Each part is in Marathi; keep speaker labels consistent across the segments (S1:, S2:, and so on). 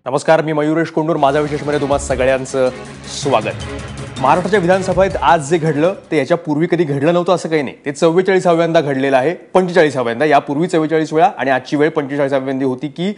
S1: नमस्कार, मी मयुरेश कोंडूर. माझा विशेषमध्ये तुम्हा सगळ्यांचं स्वागत. महाराष्ट्राच्या विधानसभेत आज जे घडलं ते याच्या पूर्वी कधी घडलं नव्हतं असं काही नाही. ते 44व्यांदा घडलेलं आहे. 45व्यांदा. यापूर्वी 44 वेळा आणि आजची वेळ 45व्यांदी होती की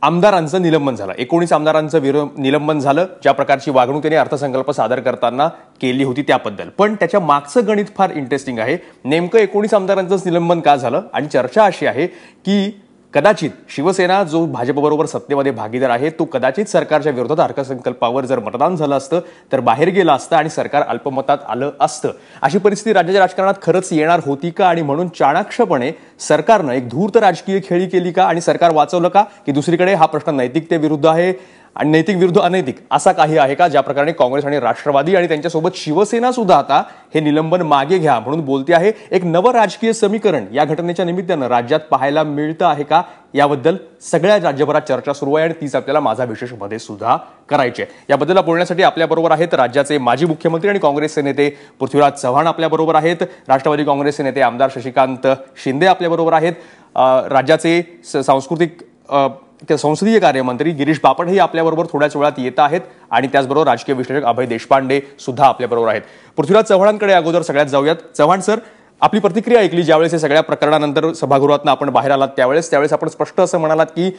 S1: आमदारांचं निलंबन झालं. 19 आमदारांचं निलंबन झालं. ज्या प्रकारची वागणूक त्यांनी अर्थसंकल्प सादर करताना केली होती त्याबद्दल. पण त्याच्या मागचं गणित फार इंटरेस्टिंग आहे. नेमकं 19 आमदारांचंच निलंबन का झालं आणि चर्चा अशी आहे की कदाचित शिवसेना जो भाजपबरोबर सत्तेमध्ये भागीदार आहे तो कदाचित सरकारच्या विरोधात अर्थसंकल्पावर जर मतदान झालं असतं तर बाहेर गेलं असतं आणि सरकार अल्पमतात आलं असतं. अशी परिस्थिती राज्याच्या राजकारणात खरंच येणार होती का आणि म्हणून चाणाक्षपणे सरकारनं एक धूर्त राजकीय खेळी केली का आणि सरकार वाचवलं का की दुसरीकडे हा प्रश्न नैतिकतेविरुद्ध आहे आणि नैतिक विरुद्ध अनैतिक असा काही आहे का ज्या प्रकारे काँग्रेस आणि राष्ट्रवादी आणि त्यांच्यासोबत शिवसेना सुद्धा आता हे निलंबन मागे घ्या म्हणून बोलते आहे. एक नवं राजकीय समीकरण या घटनेच्या निमित्तानं राज्यात पाहायला मिळतं आहे का याबद्दल सगळ्या राज्यभरात चर्चा सुरू आहे आणि तीच आपल्याला माझा विशेषमध्ये सुद्धा करायची आहे. याबद्दल बोलण्यासाठी आपल्याबरोबर आहेत राज्याचे माजी मुख्यमंत्री आणि काँग्रेसचे नेते पृथ्वीराज चव्हाण आपल्याबरोबर आहेत. राष्ट्रवादी काँग्रेसचे नेते आमदार शशिकांत शिंदे आपल्याबरोबर आहेत. राज्याचे संसदीय कार्यमंत्री गिरीश बापट हे आपल्याबरोबर थोड्याच वेळात येत आहेत आणि त्याचबरोबर राजकीय विश्लेषक अभय देशपांडे सुद्धा आपल्याबरोबर आहेत. पृथ्वीराज चव्हाणांकडे अगोदर सगळ्यात जाऊयात. चव्हाण सर, आपली प्रतिक्रिया ऐकली ज्यावेळेस हे सगळ्या प्रकरणानंतर सभागृहातून आपण बाहेर आलात त्यावेळेस आपण स्पष्ट असं म्हणालात की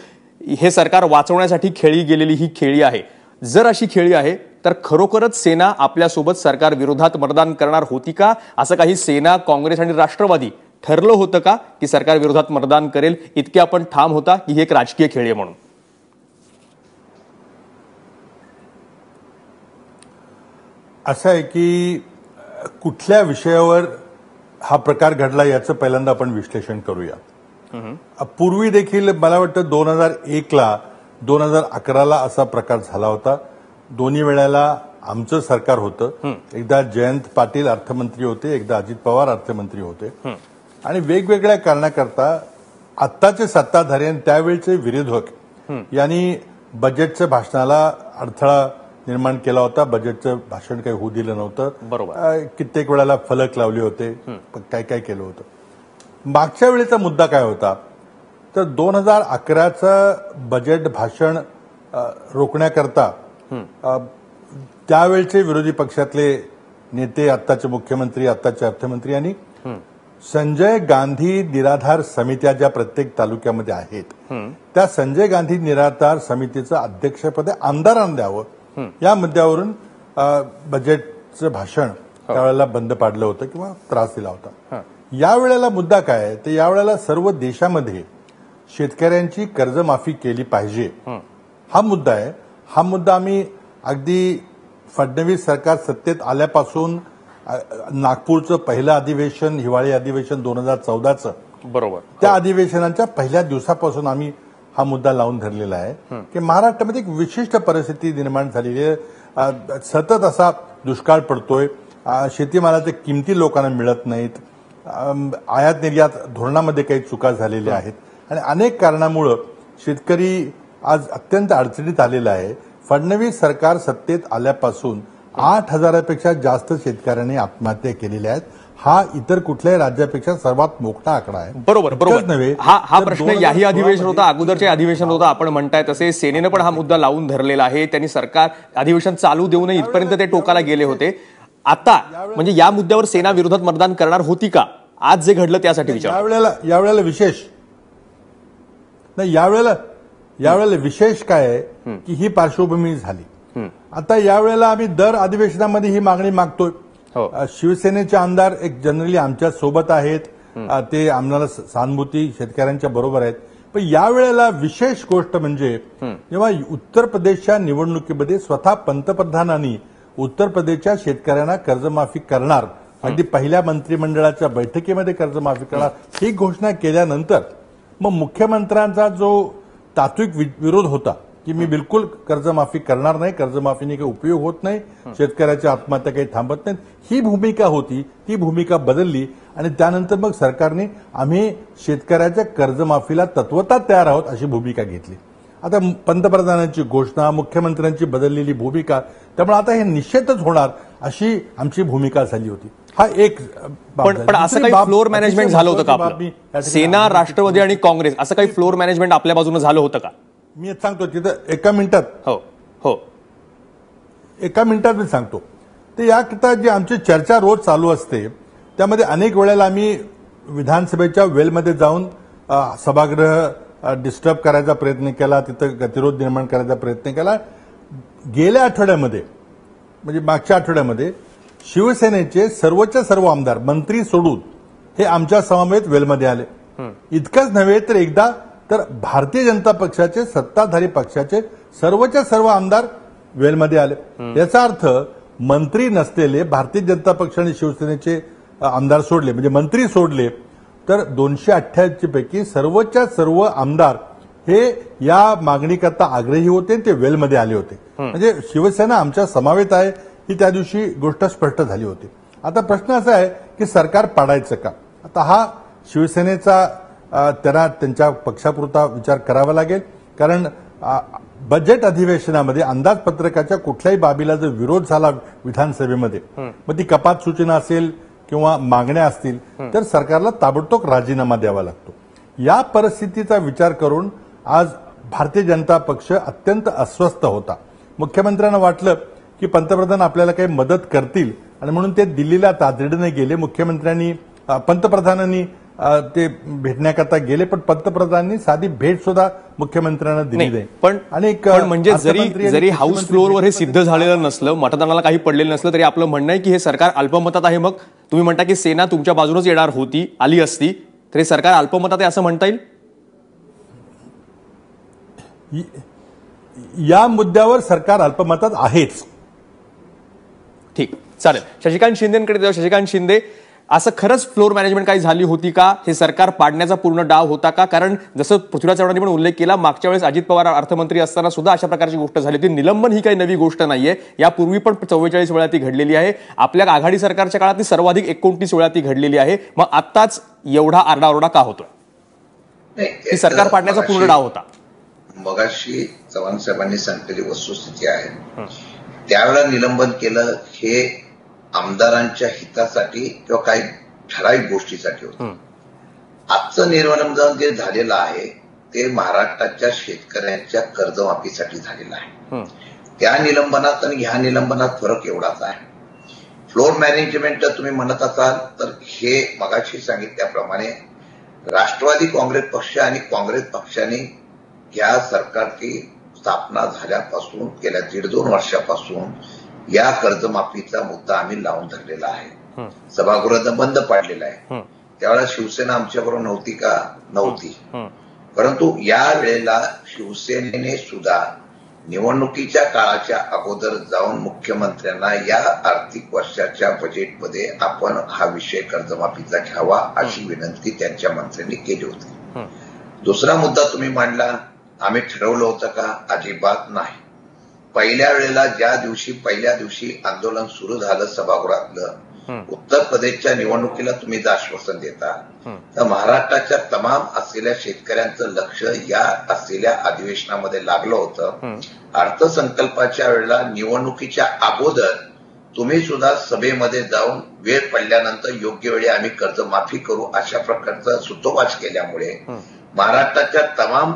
S1: हे सरकार वाचवण्यासाठी खेळी गेलेली ही खेळी आहे. जर अशी खेळी आहे तर खरोखरच सेना आपल्यासोबत सरकार विरोधात मतदान करणार होती का? असं काही सेना, काँग्रेस आणि राष्ट्रवादी ठरलं होतं का की सरकार विरोधात मतदान करेल? इतके आपण ठाम होता की ही एक राजकीय खेळ आहे म्हणून?
S2: असं आहे की कुठल्या विषयावर हा प्रकार घडला याचं पहिल्यांदा आपण विश्लेषण करूया. पूर्वी देखील मला वाटतं 2001ला 2011ला असा प्रकार झाला होता. दोन्ही वेळेला आमचं सरकार होतं. एकदा जयंत पाटील अर्थमंत्री होते, एकदा अजित पवार अर्थमंत्री होते आणि वेगवेगळ्या कारणाकरता आत्ताचे सत्ताधारी आणि त्यावेळचे विरोधक यांनी बजेटच्या भाषणाला अडथळा निर्माण केला होता. बजेटचं भाषण काही होऊ दिलं नव्हतं.
S1: बरोबर.
S2: कित्येक वेळेला फलक लावले होते, काय काय केलं होतं. मागच्या वेळेचा मुद्दा काय होता तर 2011चं बजेट भाषण रोखण्याकरता त्यावेळचे विरोधी पक्षातले नेते, आत्ताचे मुख्यमंत्री, आत्ताचे अर्थमंत्री यांनी संजय गांधी निराधार समित्या ज्या प्रत्येक तालुक्यामध्ये आहेत त्या संजय गांधी निराधार समितीचं अध्यक्षपद आमदारांना द्यावं या मुद्द्यावरून बजेटचं भाषण त्यावेळेला बंद पाडलं होतं किंवा त्रास दिला होता. यावेळेला मुद्दा काय आहे तर यावेळेला सर्व देशामध्ये शेतकऱ्यांची कर्जमाफी केली पाहिजे हा मुद्दा आहे. हा मुद्दा आम्ही अगदी फडणवीस सरकार सत्तेत आल्यापासून नागपूरचं पहिलं अधिवेशन, हिवाळी अधिवेशन 2014चं,
S1: बरोबर,
S2: त्या अधिवेशनाच्या पहिल्या दिवसापासून आम्ही हा मुद्दा लावून धरलेला आहे की महाराष्ट्रामध्ये एक विशिष्ट परिस्थिती निर्माण झालेली आहे. सतत असा दुष्काळ पडतोय. शेतीमालाच्या किमती लोकांना मिळत नाहीत. आयात निर्यात धोरणामध्ये काही चुका झालेल्या आहेत आणि अनेक कारणामुळे शेतकरी आज अत्यंत अडचणीत आलेला आहे. फडणवीस सरकार सत्तेत आल्यापासून 8,000पेक्षा जास्त शेतकऱ्यांनी आत्महत्या केलेल्या आहेत. हा इतर कुठल्याही राज्यापेक्षा सर्वात मोठा आकडा आहे.
S1: बरोबर. हा प्रश्न याही अधिवेशन होता, अगोदरचे अधिवेशन होतं. आपण म्हणताय तसे सेनेनं पण हा मुद्दा लावून धरलेला आहे. त्यांनी सरकार अधिवेशन चालू देऊ नये इथपर्यंत ते टोकाला गेले होते. आता म्हणजे या मुद्द्यावर सेना विरोधात मतदान करणार होती का? आज जे घडलं त्यासाठी विचार.
S2: यावेळेला विशेष नाही, यावेळेला विशेष काय आहे की ही पार्श्वभूमी झाली. आता यावेळेला आम्ही दर अधिवेशनामध्ये ही मागणी मागतोय. शिवसेनेचे आमदार एक जनरली आमच्या सोबत आहेत. ते आम्हाला सहानुभूती शेतकऱ्यांच्या बरोबर आहेत. पण यावेळेला विशेष गोष्ट म्हणजे जेव्हा उत्तर प्रदेशच्या निवडणुकीमध्ये स्वतः पंतप्रधानांनी उत्तर प्रदेशच्या शेतकऱ्यांना कर्जमाफी करणार, अगदी पहिल्या मंत्रिमंडळाच्या बैठकीमध्ये कर्जमाफी करणार ही घोषणा केल्यानंतर मग मुख्यमंत्र्यांचा जो तात्विक विरोध होता की मी बिलकुल कर्जमाफी करणार नाही, कर्जमाफीने काही उपयोग होत नाही, शेतकऱ्याच्या आत्महत्या काही थांबत नाहीत, ही भूमिका होती. ती भूमिका बदलली आणि त्यानंतर मग सरकारने आम्ही शेतकऱ्याच्या कर्जमाफीला तत्वतः तयार आहोत अशी भूमिका घेतली. आता पंतप्रधानांची घोषणा, मुख्यमंत्र्यांची बदललेली भूमिका, त्यामुळे आता हे निश्चितच होणार अशी आमची भूमिका झाली होती. हा एक
S1: पण असं काही फ्लोर मॅनेजमेंट झालं होतं का? सेना, राष्ट्रवादी आणि काँग्रेस असं काही फ्लोर मॅनेजमेंट आपल्या बाजूने झालं होतं का?
S2: मी सांगतो तिथं एका मिनिटात
S1: हो हो
S2: मी सांगतो. तर याकरता जी आमची चर्चा रोज चालू असते त्यामध्ये अनेक वेळेला आम्ही विधानसभेच्या वेलमध्ये जाऊन सभागृह डिस्टर्ब करायचा प्रयत्न केला, तिथं गतिरोध निर्माण करायचा प्रयत्न केला. गेल्या आठवड्यामध्ये म्हणजे मागच्या आठवड्यामध्ये शिवसेनेचे सर्वच्या सर्व आमदार मंत्री सोडून हे आमच्या समवेत वेलमध्ये आले. इतकंच नव्हे तर एकदा तर भारतीय जनता पक्षाचे सत्ताधारी पक्षाचे सर्वच्या सर्व आमदार वेलमध्ये आले. याचा अर्थ मंत्री नसलेले भारतीय जनता पक्ष आणि शिवसेनेचे आमदार सोडले म्हणजे मंत्री सोडले तर 288 पैकी सर्वच्या सर्व आमदार हे या मागणीकरता आग्रही होते आणि ते वेलमध्ये आले होते. म्हणजे शिवसेना आमच्या समवेत आहे ही त्या दिवशी गोष्ट स्पष्ट झाली होती. आता प्रश्न असा आहे की सरकार पाडायचं का? आता हा शिवसेनेचा त्यांना त्यांच्या पक्षापुरता विचार करावा लागेल. कारण बजेट अधिवेशनामध्ये अंदाजपत्रकाच्या कुठल्याही बाबीला जर विरोध झाला विधानसभेमध्ये मग ती कपात सूचना असेल किंवा मागण्या असतील तर सरकारला ताबडतोब राजीनामा द्यावा लागतो. या परिस्थितीचा विचार करून आज भारतीय जनता पक्ष अत्यंत अस्वस्थ होता. मुख्यमंत्र्यांना वाटलं की पंतप्रधान आपल्याला काही मदत करतील आणि म्हणून ते दिल्लीला तातडीने गेले. पंतप्रधानांनी ते भेटण्याकरता गेले पण पंतप्रधानांनी साधी भेट सुद्धा मुख्यमंत्र्यांना दिली नाही.
S1: पण म्हणजे जरी हाऊस फ्लोअरवर हे सिद्ध झालेलं नसलं, मतदानाला काही पडलेलं नसलं तरी आपलं म्हणणं आहे की हे सरकार अल्पमतात आहे. मग तुम्ही म्हणता की सेना तुमच्या बाजूनच येणार होती, आली असती तर हे सरकार अल्पमतात आहे असं म्हणता येईल?
S2: या मुद्द्यावर सरकार अल्पमतात आहेच.
S1: ठीक, चालेल. शशिकांत शिंदेकडे जाऊ. शशिकांत शिंदे, असं खरंच फ्लोर मॅनेजमेंट काही झाली होती का? हे सरकार पाडण्याचा पूर्ण डाव होता का? कारण जसं पृथ्वीराज चव्हाणांनी पण उल्लेख केला, मागच्या वेळेस अजित पवार अर्थमंत्री असताना सुद्धा अशा प्रकारची गोष्ट झाली होती. निलंबन ही काही नवी गोष्ट नाहीये. यापूर्वी पण 44 वेळा ती घडलेली आहे. आपल्या आघाडी सरकारच्या काळात ती सर्वाधिक 29 वेळा ती घडलेली आहे. मग आत्ताच एवढा आरडाओरडा का होतोय? ही सरकार पाडण्याचा पूर्ण डाव होता.
S3: मगाशी चव्हाण साहेबांनी सांगितलेली वस्तुस्थिती आहे. त्यावेळेला निलंबन केलं हे आमदारांच्या हितासाठी किंवा काही ठराविक गोष्टीसाठी होतं. आजचं निलंबन जे झालेलं आहे ते महाराष्ट्राच्या शेतकऱ्यांच्या कर्जमाफीसाठी झालेलं आहे. त्या निलंबनात आणि ह्या निलंबनात फरक एवढाच आहे. फ्लोर मॅनेजमेंट तुम्ही म्हणत असाल तर हे मगाशी सांगितल्याप्रमाणे राष्ट्रवादी काँग्रेस पक्ष आणि काँग्रेस पक्षाने या सरकारची स्थापना झाल्यापासून गेल्या 1.5-2 वर्षापासून या कर्जमाफीचा मुद्दा आम्ही लावून धरलेला आहे. सभागृह बंद पाडलेला आहे. त्यावेळेला शिवसेना आमच्याबरोबर नव्हती का? नव्हती. परंतु या वेळेला शिवसेनेने सुद्धा निवडणुकीच्या काळाच्या अगोदर जाऊन मुख्यमंत्र्यांना या आर्थिक वर्षाच्या बजेटमध्ये आपण हा विषय कर्जमाफीचा घ्यावा अशी विनंती त्यांच्या मंत्र्यांनी केली होती. दुसरा मुद्दा तुम्ही मांडला, आम्ही ठरवलं होतं का? अजिबात नाही. पहिल्या दिवशी आंदोलन सुरू झालं सभागृहातलं, उत्तर प्रदेशच्या निवडणुकीला तुम्ही जे आश्वासन देता तर महाराष्ट्राच्या तमाम असलेल्या शेतकऱ्यांचं लक्ष या असलेल्या अधिवेशनामध्ये लागलं होतं. अर्थसंकल्पाच्या वेळेला निवडणुकीच्या अगोदर तुम्ही सुद्धा सभेमध्ये जाऊन वेळ पडल्यानंतर योग्य वेळी आम्ही कर्जमाफी करू अशा प्रकारचा सूतोवाच केल्यामुळे महाराष्ट्राच्या तमाम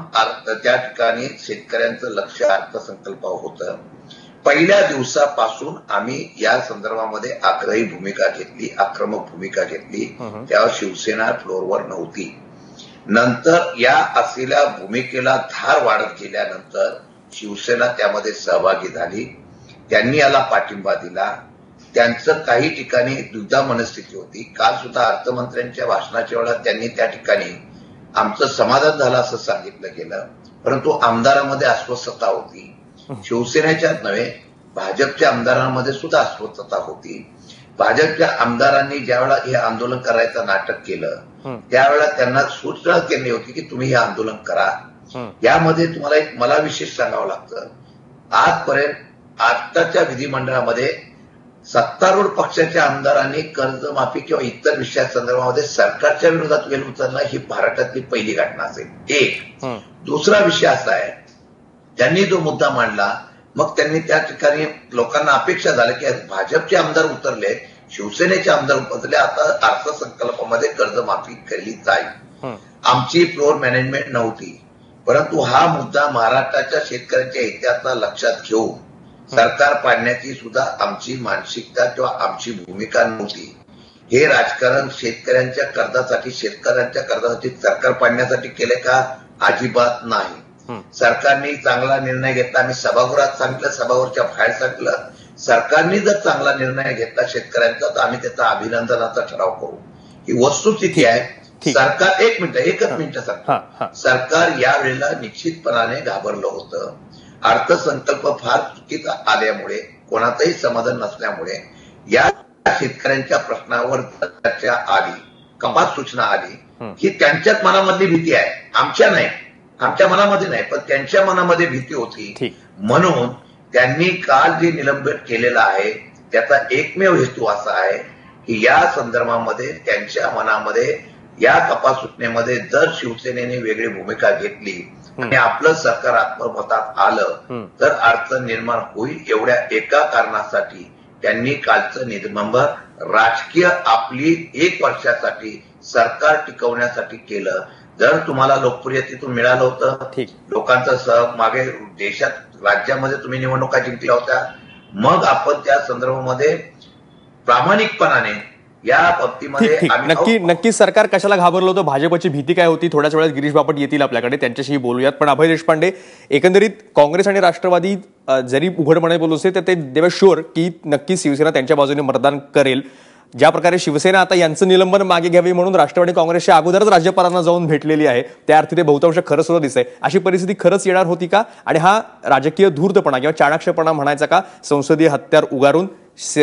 S3: त्या ठिकाणी शेतकऱ्यांचं लक्ष अर्थसंकल्पावर होतं. पहिल्या दिवसापासून आम्ही या संदर्भामध्ये आग्रही भूमिका घेतली, आक्रमक भूमिका घेतली. तेव्हा शिवसेना फ्लोअरवर नव्हती. नंतर या असलेल्या भूमिकेला धार वाढत गेल्यानंतर शिवसेना त्यामध्ये सहभागी झाली. त्यांनी याला पाठिंबा दिला. त्यांचं काही ठिकाणी दुधा मनस्थिती होती. काल सुद्धा अर्थमंत्र्यांच्या भाषणाच्या वेळेला त्यांनी त्या ठिकाणी आमचं समाधान झालं असं सांगितलं गेलं. परंतु आमदारांमध्ये अस्वस्थता होती. शिवसेनेच्याच नव्हे भाजपच्या आमदारांमध्ये सुद्धा अस्वस्थता होती. भाजपच्या आमदारांनी ज्यावेळेला हे आंदोलन करायचं नाटक केलं त्यावेळेला त्यांना सूचना केली होती की तुम्ही हे आंदोलन करा. यामध्ये तुम्हाला एक मला विशेष सांगावं लागतं, आजपर्यंत आताच्या विधिमंडळामध्ये सत्तारूढ पक्षाच्या आमदारांनी कर्जमाफी किंवा इतर विषयासंदर्भामध्ये सरकारच्या विरोधात वेळ उचलणं ही भारतातली पहिली घटना असेल. एक. दुसरा विषय असा आहे, त्यांनी जो मुद्दा मांडला मग त्यांनी त्या ठिकाणी लोकांना अपेक्षा झाल्या की भाजपचे आमदार उतरले, शिवसेनेचे आमदार उतरले, आता अर्थसंकल्पामध्ये कर्जमाफी केली जाईल. आमची फ्लोअर मॅनेजमेंट नव्हती. परंतु हा मुद्दा महाराष्ट्राच्या शेतकऱ्यांच्या हिताचा लक्षात घेऊन सरकार पाडण्याची सुद्धा आमची मानसिकता किंवा आमची भूमिका नव्हती. हे राजकारण शेतकऱ्यांच्या कर्जासाठी सरकार पाडण्यासाठी केले का? अजिबात नाही. सरकारने चांगला निर्णय घेतला. आम्ही सभागृहात सांगितलं, सभागृहाच्या बाहेर सांगितलं. सरकारने जर चांगला निर्णय घेतला शेतकऱ्यांचा तर आम्ही त्याचा अभिनंदनाचा ठराव करू. ही वस्तुस्थिती आहे. सरकार एकच मिनिट सांगतो. सरकार यावेळेला निश्चितपणाने घाबरलं होतं. अर्थसंकल्प फार चुकीचा आल्यामुळे, कोणाचंही समाधान नसल्यामुळे या शेतकऱ्यांच्या प्रश्नावर चर्चा आली, कपात सूचना आली, ही त्यांच्याच मनामधली भीती आहे, आमच्या नाही, आमच्या मनामध्ये नाही, पण त्यांच्या मनामध्ये भीती होती. म्हणून त्यांनी काल जे निलंबित केलेलं आहे त्याचा एकमेव हेतू असा आहे की या संदर्भामध्ये त्यांच्या मनामध्ये या कपात सूचनेमध्ये जर शिवसेनेने वेगळी भूमिका घेतली आणि आपलं सरकार आत्ममतात आलं तर अडचण निर्माण होईल. एवढ्या एका कारणासाठी त्यांनी कालचं निलंबन राजकीय आपली 1 वर्षासाठी सरकार टिकवण्यासाठी केलं. जर तुम्हाला लोकप्रियतेतून मिळालं होतं, लोकांचा मागे देशात राज्यामध्ये तुम्ही निवडणुका जिंकल्या होत्या, मग आपण त्या संदर्भामध्ये प्रामाणिकपणाने या बाबतीमध्ये
S1: नक्की सरकार कशाला घाबरलं होतं, भाजपची भीती काय होती, थोड्याच वेळात गिरीश बापट येतील आपल्याकडे, त्यांच्याशी बोलूयात. पण अभय देशपांडे, एकंदरीत काँग्रेस आणि राष्ट्रवादी जरी उघडपणे बोलू असेल तर ते देवर शुअर की नक्की शिवसेना त्यांच्या बाजूने मतदान करेल. ज्या प्रकारे शिवसेना आता यांचं निलंबन मागे घ्यावी म्हणून राष्ट्रवादी काँग्रेसच्या अगोदरच राज्यपालांना जाऊन भेटलेली आहे, त्या अर्थी ते बहुतांश खरं सुद्धा दिसतंय. अशी परिस्थिती खरंच येणार होती का? आणि हा राजकीय धूर्तपणा किंवा चाणाक्षपणा म्हणायचा का संसदीय हत्यार उगारून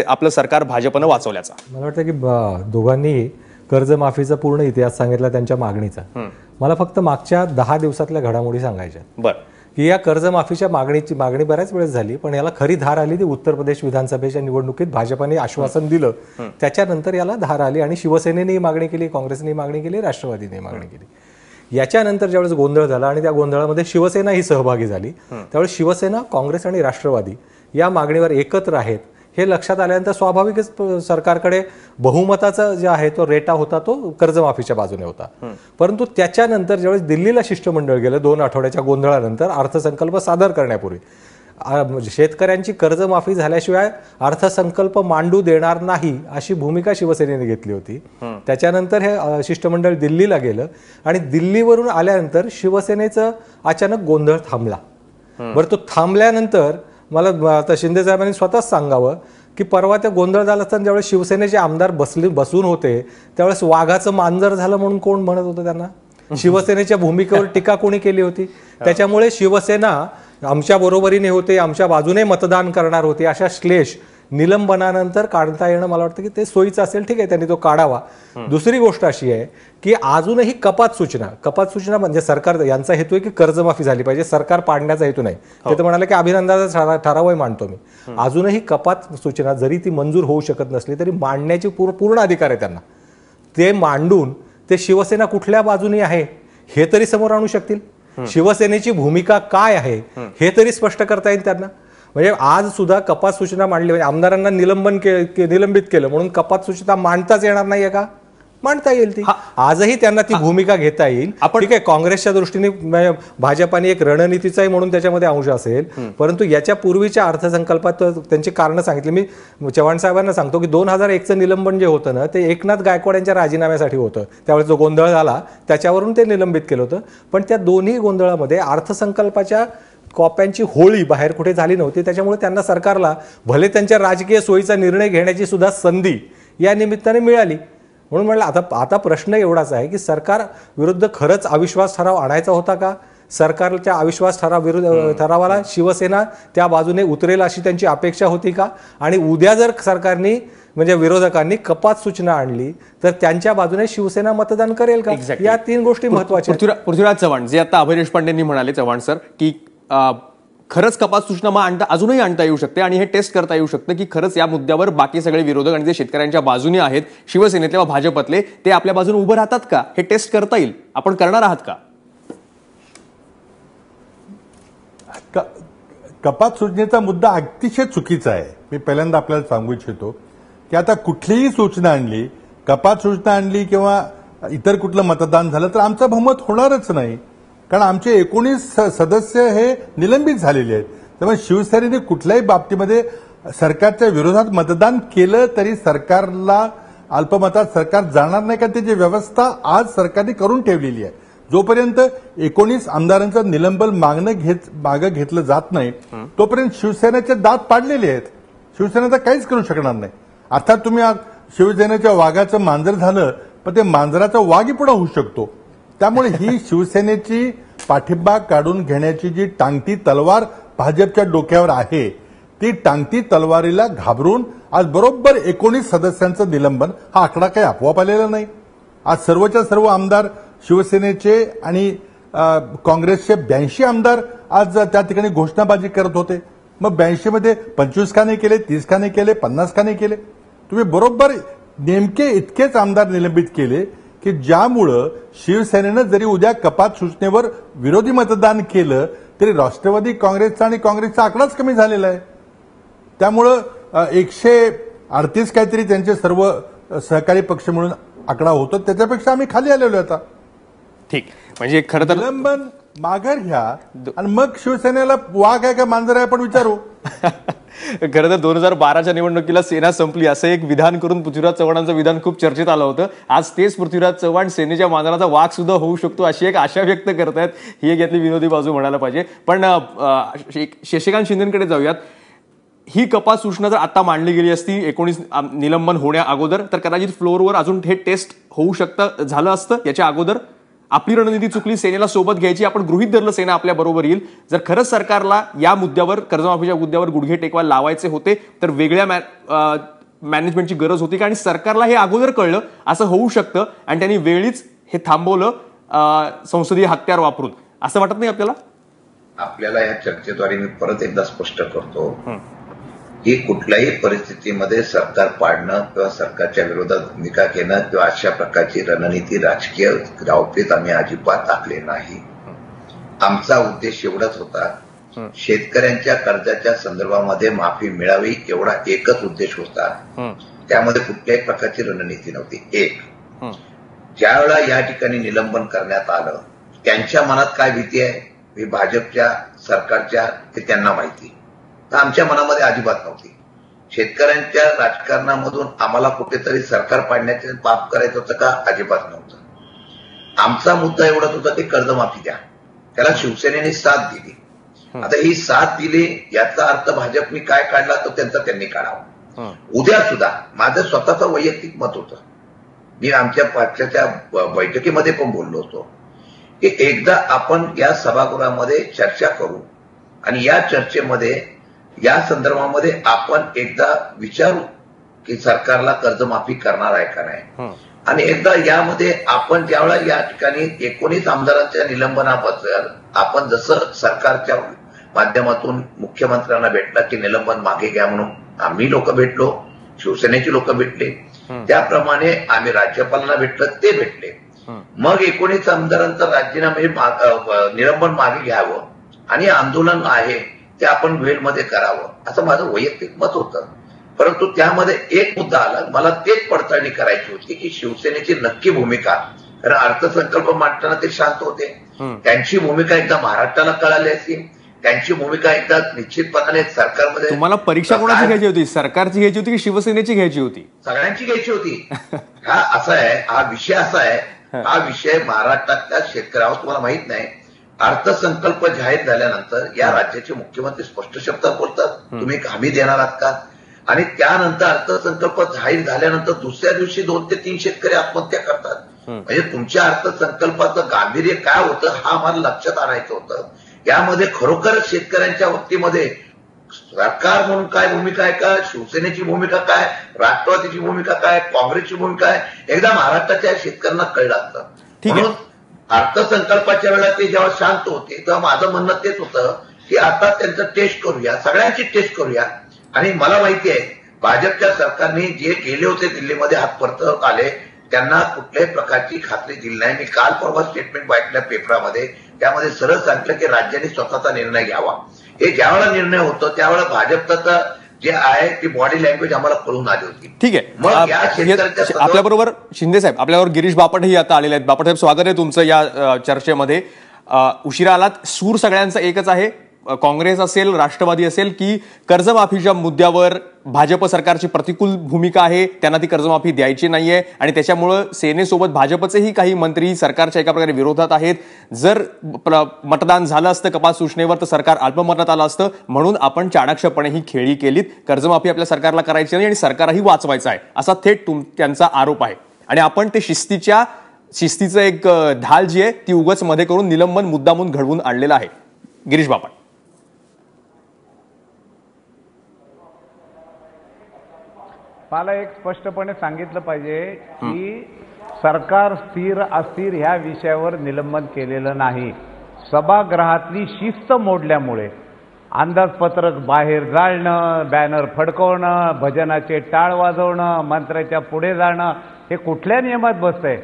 S1: आपलं सरकार भाजपनं वाचवल्याचा?
S4: मला वाटतं की दोघांनी कर्जमाफीचा पूर्ण इतिहास सांगितला त्यांच्या मागणीचा. मला फक्त मागच्या 10 दिवसातल्या घडामोडी सांगायच्या.
S1: बरं,
S4: की या कर्जमाफीच्या मागणी बऱ्याच वेळेस झाली, पण याला खरी धार आली ती उत्तर प्रदेश विधानसभेच्या निवडणुकीत भाजपाने आश्वासन दिलं, त्याच्यानंतर याला धार आली आणि शिवसेनेने मागणी केली, काँग्रेसने मागणी केली, राष्ट्रवादीने मागणी केली. याच्यानंतर ज्यावेळेस गोंधळ झाला आणि त्या गोंधळामध्ये शिवसेना ही सहभागी झाली, त्यावेळेस शिवसेना, काँग्रेस आणि राष्ट्रवादी या मागणीवर एकत्र आहेत हे लक्षात आल्यानंतर स्वाभाविकच सरकारकडे बहुमताचा जे आहे तो रेटा होता तो कर्जमाफीच्या बाजूने होता. परंतु त्याच्यानंतर ज्यावेळेस दिल्लीला शिष्टमंडळ गेलं 2 आठवड्याच्या गोंधळानंतर अर्थसंकल्प सादर करण्यापूर्वी, शेतकऱ्यांची कर्जमाफी झाल्याशिवाय अर्थसंकल्प मांडू देणार नाही अशी भूमिका शिवसेनेने घेतली होती. त्याच्यानंतर हे शिष्टमंडळ दिल्लीला गेलं आणि दिल्लीवरून आल्यानंतर शिवसेनेचं अचानक गोंधळ थांबला. बरं, तो थांबल्यानंतर मला आता शिंदे साहेबांनी स्वतःच सांगावं की परवा त्या गोंधळ झाला असताना ज्यावेळेस शिवसेनेचे आमदार बसून होते त्यावेळेस वाघाचं मांजर झालं म्हणून कोण म्हणत होतं त्यांना? शिवसेनेच्या भूमिकेवर टीका कोणी केली होती? त्याच्यामुळे शिवसेना आमच्या बरोबरीने होते, आमच्या बाजूने मतदान करणार होते अशा श्लेष निलंबनानंतर काढता येणं मला वाटतं की ते सोयीचं असेल. ठीक आहे, त्यांनी तो काढावा. दुसरी गोष्ट अशी आहे की अजूनही कपात सूचना म्हणजे सरकार यांचा हेतू आहे की कर्जमाफी झाली पाहिजे, सरकार पाडण्याचा हेतू नाही. ते तर म्हणाले की अभिनंदनाचा ठरावही मांडतो मी. अजूनही कपात सूचना जरी ती मंजूर होऊ शकत नसली तरी मांडण्याची पूर्ण अधिकार आहे त्यांना. ते मांडून ते शिवसेना कुठल्या बाजूने आहे हे तरी समोर आणू शकतील. शिवसेनेची भूमिका काय आहे हे तरी स्पष्ट करता येईल त्यांना. म्हणजे आज सुद्धा कपात सूचना मांडली, म्हणजे आमदारांना निलंबित केलं म्हणून कपात सूचना मांडताच येणार नाहीये का? मांडता येईल ती. आजही त्यांना ती भूमिका घेता येईल. ठीक आहे, काँग्रेसच्या दृष्टीने भाजपाने एक रणनीतीचाही म्हणून त्याच्यामध्ये अंश असेल, परंतु याच्या पूर्वीच्या अर्थसंकल्पात त्यांची कारणं सांगितली. मी चव्हाण साहेबांना सांगतो की 2001चं निलंबन जे होतं ना ते एकनाथ गायकवाड यांच्या राजीनाम्यासाठी होतं. त्यावेळेस जो गोंधळ झाला त्याच्यावरून ते निलंबित केलं होतं. पण त्या दोन्ही गोंधळामध्ये अर्थसंकल्पाच्या कॉप्यांची होळी बाहेर कुठे झाली नव्हती. त्याच्यामुळे त्यांना सरकारला भले त्यांच्या राजकीय सोयीचा निर्णय घेण्याची सुद्धा संधी या निमित्ताने मिळाली. म्हणून म्हटलं आता प्रश्न एवढाच आहे की सरकार विरुद्ध खरंच अविश्वास ठराव आणायचा होता का? सरकारच्या अविश्वास ठरावाला शिवसेना त्या बाजूने उतरेल अशी त्यांची अपेक्षा होती का? आणि उद्या जर सरकारने म्हणजे विरोधकांनी कपात सूचना आणली तर त्यांच्या बाजूने शिवसेना मतदान करेल का? या 3 गोष्टी महत्वाच्या.
S1: पृथ्वीराज चव्हाण, जे आता अभय देशपांडेंनी म्हणाले, चव्हाण सर, की खरंच कपात सूचना अजूनही आणता येऊ शकते आणि हे टेस्ट करता येऊ शकतं की खरंच या मुद्द्यावर बाकी सगळे विरोधक आणि जे शेतकऱ्यांच्या बाजूने आहेत शिवसेनेतले वा भाजपतले ते आपल्या बाजूने उभं राहतात का? हे टेस्ट करता येईल, आपण करणार आहात का?
S2: कपात सूचनेचा मुद्दा अतिशय चुकीचा आहे. मी पहिल्यांदा आपल्याला सांगू इच्छितो की आता कुठलीही सूचना आणली, कपात सूचना आणली किंवा इतर कुठलं मतदान झालं तर आमचं बहुमत होणारच नाही. कारण आमचे 19 सदस्य हे निलंबित झालेले आहेत. त्यामुळे शिवसेनेने कुठल्याही बाबतीमध्ये सरकारच्या विरोधात मतदान केलं तरी सरकारला अल्पमतात सरकार जाणार नाही का, त्याची व्यवस्था आज सरकारने करून ठेवलेली आहे. जोपर्यंत 19 आमदारांचं निलंबन मागं घेतलं जात नाही तोपर्यंत शिवसेनेचे दात पाडलेले आहेत. शिवसेना काहीच करू शकणार नाही. अर्थात तुम्ही शिवसेनेच्या वाघाचं मांजर झालं पण ते मांजराचा वाघही पुढे होऊ शकतो. त्यामुळे ही शिवसेनेची पाठिंबा काढून घेण्याची जी टांगती तलवार भाजपच्या डोक्यावर आहे ती टांगती तलवारीला घाबरून आज बरोबर 19 सदस्यांचं निलंबन, हा आकडा काही आपोआप आलेला नाही. आज सर्वच्या सर्व आमदार शिवसेनेचे आणि काँग्रेसचे 82 आमदार आज त्या ठिकाणी घोषणाबाजी करत होते. मग 82 मध्ये 25 का नाही केले, 30 का नाही केले, 50 का नाही केले? तुम्ही बरोबर नेमके इतकेच आमदार निलंबित केले की ज्यामुळं शिवसेनेनं जरी उद्या कपात सूचनेवर विरोधी मतदान केलं तरी राष्ट्रवादी काँग्रेसचा आणि काँग्रेसचा आकडाच कमी झालेला आहे. त्यामुळं 138 काहीतरी त्यांचे सर्व सहकारी पक्ष म्हणून आकडा होतो, त्याच्यापेक्षा आम्ही खाली आलेलो आता.
S1: ठीक, म्हणजे खरं तर
S2: निलंबन माघार घ्या आणि मग शिवसेनेला वाघ आहे का मांजर आहे आपण विचारू.
S1: खरं तर 2012च्या निवडणुकीला सेना संपली असं एक विधान करून पृथ्वीराज चव्हाणांचं विधान खूप चर्चेत आलं होतं. आज तेच पृथ्वीराज चव्हाण सेनेच्या मांजराचा वाघ सुद्धा होऊ शकतो अशी एक आशा व्यक्त करतायत. ही एक यातली विनोदी बाजू म्हणायला पाहिजे. पण शशिकांत शिंदेकडे जाऊयात. ही कपात सूचना जर आता मांडली गेली असती 19 निलंबन होण्या अगोदर तर कदाचित फ्लोअरवर अजून हे टेस्ट होऊ शकतं झालं असतं. याच्या अगोदर आपली रणनीती चुकली, सेनेला सोबत घ्यायची, आपण गृहीत धरलं सेना आपल्या बरोबर येईल. जर खरंच सरकारला या मुद्द्यावर, कर्जमाफीच्या मुद्द्यावर गुडघे टेकवायला लावायचे होते तर वेगळ्या मॅनेजमेंटची गरज होती का? आणि सरकारला हे अगोदर कळलं असं होऊ शकतं आणि त्यांनी वेळीच हे थांबवलं संसदीय हत्यार वापरून, असं वाटत नाही आपल्याला?
S3: आपल्याला या चर्चेद्वारे मी परत एकदा स्पष्ट करतो की कुठल्याही परिस्थितीमध्ये सरकार पाडणं किंवा सरकारच्या विरोधात भूमिका घेणं किंवा अशा प्रकारची रणनीती राजकीय धावपेत आम्ही अजिबात टाकले नाही. आमचा उद्देश एवढाच होता, शेतकऱ्यांच्या कर्जाच्या संदर्भामध्ये माफी मिळावी एवढा एकच उद्देश होता. त्यामध्ये कुठल्याही प्रकारची रणनीती नव्हती. एक, ज्यावेळेला या ठिकाणी निलंबन करण्यात आलं त्यांच्या मनात काय भीती आहे ही भाजपच्या सरकारच्या ते त्यांना माहिती, तर आमच्या मनामध्ये अजिबात नव्हती. शेतकऱ्यांच्या राजकारणामधून आम्हाला कुठेतरी सरकार पाडण्याचे पाप करायचं होतं का? अजिबात नव्हतं. आमचा मुद्दा एवढाच होता की कर्जमाफी द्या. त्याला शिवसेनेने साथ दिली. आता ही साथ दिली याचा अर्थ भाजपने काय काढला तो त्यांनी काढावा. उद्या सुद्धा माझं स्वतःचं वैयक्तिक मत होतं, मी आमच्या पक्षाच्या बैठकीमध्ये पण बोललो होतो की एकदा आपण या सभागृहामध्ये चर्चा करू आणि या चर्चेमध्ये या संदर्भामध्ये आपण एकदा विचारू की सरकारला कर्जमाफी करणार आहे का नाही. आणि एकदा यामध्ये आपण ज्यावेळेला या ठिकाणी 19 आमदारांच्या निलंबनाबद्दल आपण जसं सरकारच्या माध्यमातून मुख्यमंत्र्यांना भेटला की निलंबन मागे घ्या म्हणून आम्ही लोक भेटलो, शिवसेनेची लोक भेटले, त्याप्रमाणे आम्ही राज्यपालांना भेटलं, ते भेटले. मग 19 आमदारांचं राजीनामे निलंबन मागे घ्यावं आणि आंदोलन आहे ते आपण वेळमध्ये करावं असं माझं वैयक्तिक मत होतं. परंतु त्यामध्ये एक मुद्दा आला, मला तेच पडताळणी करायची होती की शिवसेनेची नक्की भूमिका, कारण अर्थसंकल्प मांडताना ते शांत होते, त्यांची भूमिका एकदा महाराष्ट्राला कळाली असती, त्यांची भूमिका एकदा निश्चितपणाने सरकारमध्ये.
S1: तुम्हाला परीक्षा कोणाची घ्यायची होती, सरकारची घ्यायची होती की शिवसेनेची घ्यायची होती?
S3: सगळ्यांची घ्यायची होती. हा असा आहे, हा विषय असा आहे, हा विषय महाराष्ट्रातल्या शेतकऱ्यावर तुम्हाला माहित नाही. अर्थसंकल्प जाहीर झाल्यानंतर या राज्याचे मुख्यमंत्री स्पष्ट शब्दात बोलतात तुम्ही हमी देणार आहात का, आणि त्यानंतर अर्थसंकल्प जाहीर झाल्यानंतर दुसऱ्या दिवशी 2 ते 3 शेतकरी आत्महत्या करतात. म्हणजे तुमच्या अर्थसंकल्पाचं गांभीर्य काय होतं हा आम्हाला लक्षात आणायचं होतं. यामध्ये खरोखरच शेतकऱ्यांच्या बाबतीमध्ये सरकार म्हणून काय भूमिका आहे का, शिवसेनेची भूमिका काय, राष्ट्रवादीची भूमिका काय, काँग्रेसची भूमिका आहे, एकदा महाराष्ट्राच्या शेतकऱ्यांना कळलं असतं. म्हणून अर्थसंकल्पाच्या वेळेला ते जेव्हा शांत होते तेव्हा माझं म्हणणं तेच होतं की आता त्यांचं टेस्ट करूया, सगळ्यांची टेस्ट करूया. आणि मला माहिती आहे भाजपच्या सरकारने जे गेले होते दिल्लीमध्ये हात परत आले त्यांना कुठल्याही प्रकारची खात्री दिली नाही. मी काल परवा स्टेटमेंट वाचल्या पेपरामध्ये, त्यामध्ये सरळ सांगितलं की राज्याने स्वतःचा निर्णय घ्यावा. हे ज्यावेळेला निर्णय होतो त्यावेळेला भाजपचा जे आहे ती बॉडी लँग्वेज आम्हाला कळून आली होती.
S1: ठीक आहे,
S3: मग या शेतकऱ्यांच्या
S1: आपल्याबरोबर शिंदे साहेब, आपल्याबरोबर गिरीश बापटही आता आलेले आहेत. बापट साहेब, स्वागत आहे तुमचं या चर्चेमध्ये. उशिरा आलात. सूर सगळ्यांचा एकच आहे, काँग्रेस असेल, राष्ट्रवादी असेल, की कर्जमाफीच्या मुद्द्यावर भाजप सरकारची प्रतिकूल भूमिका आहे, त्यांना ती कर्जमाफी द्यायची नाहीये आणि त्याच्यामुळं सेनेसोबत भाजपचेही काही मंत्री सरकारच्या एका प्रकारे विरोधात आहेत. जर मतदान झालं असतं कपात सूचनेवर तर सरकार अल्पमतात आलं असतं, म्हणून आपण चाणाक्षपणे ही खेळी केलीत. कर्जमाफी आपल्या सरकारला करायची नाही आणि सरकारही वाचवायचं आहे, असा थेट त्यांचा आरोप आहे. आणि आपण ते शिस्तीचं एक ढाल जी आहे ती उगाच मध्ये करून निलंबन मुद्दामून घडवून आणलेलं आहे. गिरीश बापट.
S5: मला एक स्पष्टपणे सांगितलं पाहिजे की सरकार स्थिर अस्थिर ह्या विषयावर निलंबन केलेलं नाही. सभागृहातली शिस्त मोडल्यामुळे अंदाजपत्रक बाहेर जाळणं, बॅनर फडकवणं, भजनाचे टाळ वाजवणं, मंत्र्याच्या पुढे जाणं हे कुठल्या नियमात बसतंय?